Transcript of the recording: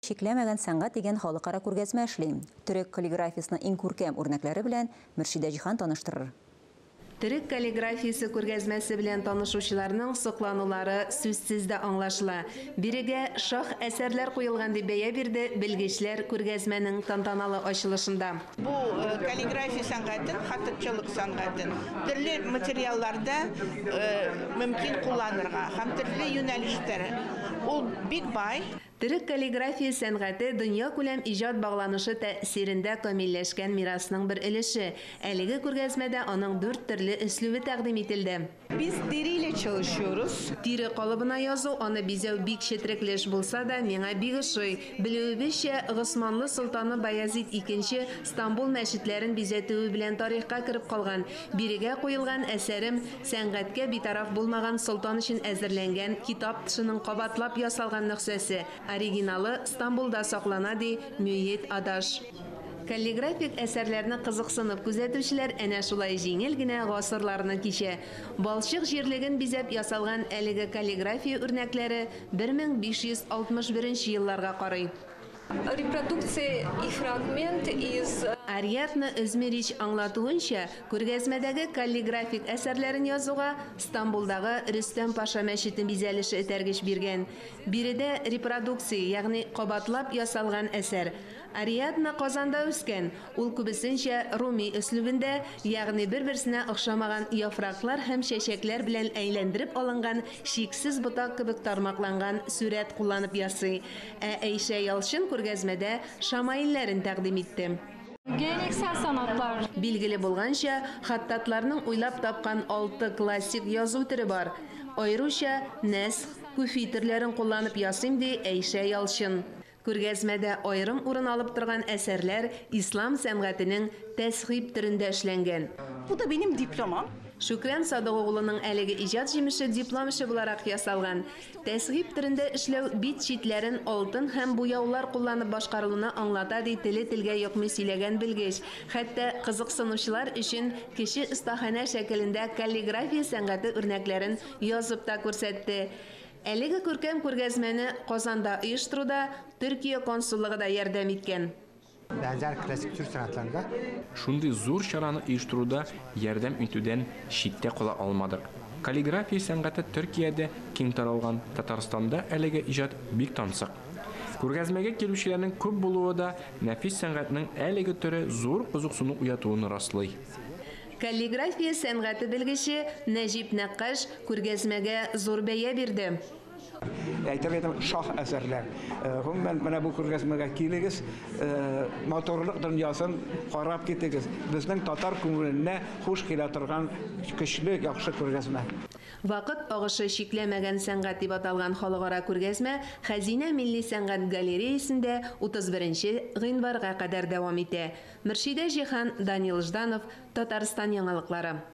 Шикләмәгән сәнгать дигән халыкара күргәзмә эшли. Төрек каллиграфиясының иң күркәм үрнәкләре белән Мөршидә Җиһан таныштырыр. Төрек каллиграфиясе күргәзмәсе белән танышучыларның сокланулары сүзсез дә аңлашыла. Бирегә шах әсәрләр куелган дип бәя бирде белгечләр күргәзмәнең тантаналы ачылышында. Бу каллиграфия сәнгатен, хатытчылык сәнгатен төрле материалларда мөмкин кулланырга һәм төрле юнәлештәр. Ул бик бай. Төрек каллиграфия сәнгате дөнья күләм иҗат багланышы тәэсирендә камилләшкән мирасның бер өлеше. Әлеге күргәзмәдә аның 4 төрле өслүбе тәкъдим ителде. Biz deriyle çalışıyoruz. Тире калыбына язу аны бизәү бик четереклеш булса да, миңа бик ошый. Белүебезчә, Госманлы солтаны Баязид II Стамбул мәчетләрен бизәтүе белән тарихка кереп калган. Бирегә куелган әсәрем сәнгатькә битараф булмаган солтан өчен әзерләнгән китап тышының кабатлап ясалган нөхсәсе. Оригиналы Стамбулда саклана ди Мүйет Адаш. Каллиграфик әсәрләрне кызыксынып күзәтүчеләр әнә шулай җиңел генә гасырларны кичә. Балчык җирлеген бизәп ясалган әлеге каллиграфия үрнәкләре 1561 елларга карый. Репродукция и фрагмент из... Ариадна Өзмерич аңлатуынча, күргәзмәдәге каллиграфик әсәрләрен язуга Стамбулдагы Рөстәм Паша мәчетен бизәлеше этәргеч биргән. Биредә репродукция, ягъни кабатлап ясалган әсәр. Ариадна Казанда үскән. Ул күбесенчә руми өслүбендә, ягъни бер-берсенә охшамаган яфраклар һәм чәчәкләр белән әйләндереп алынган шиксез ботак кебек тармакланган сүрәт кулланып ясый. Ә Әйшә Ялчын күргәзмәдә шамаилләрен тәкъдим итте. Geleneksel sanatlar. Билгеле булганча, хаттатларның уйлап тапкан 6 классик язу төре бар. Айруча нәсх, күфи төрләрен кулланып ясыйм ди Әйшә Ялчын. Күргәзмәдә айрым урын алып торган әсәрләр ислам сәнгатенең тәсхиб төрендә эшләнгән. Bu da benim diplomam. Шүкран Садыгъулының әлеге иҗат җимеше диплом эше буларак ясалган. Тәсхиб төрендә эшләү бит читләрен алтын һәм буяулар кулланып башкарылуны аңлата ди теле-телгә юкмый сөйләгән белгеч. Хәтта кызыксынучылар өчен кече остаханә шәкелендә каллиграфия сәнгате үрнәкләрен язып та күрсәтте. Әлеге күркәм күргәзмәне Казанда оештыруда Төркия консуллыгы да ярдәм иткән. Benzer klasik Türk sanatlarında Шундый зур чараны оештыруда ярдәм итүдән читтә кала алмадык. Каллиграфия сәнгате Төркиядә киң таралган, Татарстанда әлеге иҗат бик тансык. Күргәзмәгә килүчеләрнең күп булуы да нәфис сәнгатьнең әлеге төрә зур кызыксыну уятуын раслый. Каллиграфия сәнгате белгече Нәҗип Нәккаш күргәзмәгә зур бәя бирде. Әйтәм шах әсәрләр. Гомумән менә бу күргәзмәгә килегез, моторлык дөньясын карап китегез. Безнең татар күңеленә хуш килә торган көчле, яхшы күргәзмә. Вакыт агышы шикләмәгән сәнгать дип аталган халыкара күргәзмә Хәзинә милли сәнгать галереясендә 31 гыйнварга кадәр дәвам итә. Мөршидә Җиһан, Данил Жданов, Татарстан яңалыклары.